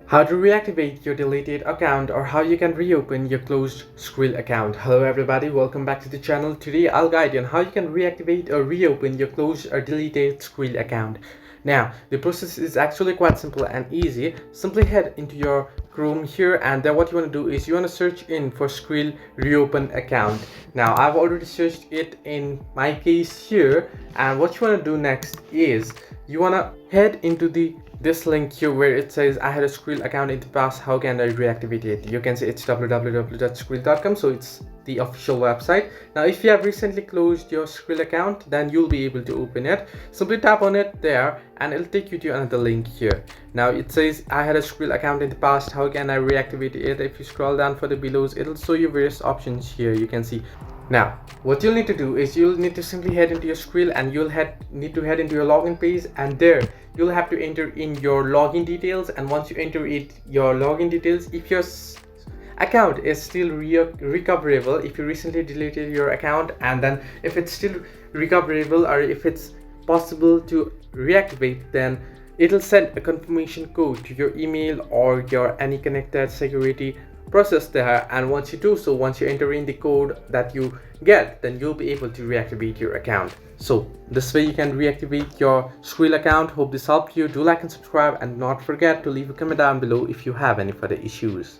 How to reactivate your deleted account or how you can reopen your closed Skrill account. Hello everybody, welcome back to the channel. Today I'll guide you on how you can reactivate or reopen your closed or deleted Skrill account. Now the process is actually quite simple and easy. Simply head into your Chrome here, and then what you want to do is you want to search in for Skrill reopen account. Now I've already searched it in my case here, and what you want to do next is you want to head into this link here where it says I had a Skrill account in the past, how can I reactivate it? You can see it's www.skrill.com, so it's the official website. Now if you have recently closed your Skrill account, then you'll be able to open it. Simply tap on it there and it'll take you to another link here. Now it says I had a Skrill account in the past, how can I reactivate it? If you scroll down for the below, it'll show you various options here. You can see. Now what you'll need to do is you'll need to simply head into your Skrill and you'll need to head into your login page, and there you'll have to enter in your login details. And once you enter your login details, if your account is still recoverable, if you recently deleted your account, and then if it's still recoverable or if it's possible to reactivate, then it'll send a confirmation code to your email or your any connected security process there. And once you do so, once you enter in the code that you get, then you'll be able to reactivate your account. So this way you can reactivate your Skrill account. Hope this helped you. Do like and subscribe, and not forget to leave a comment down below if you have any further issues.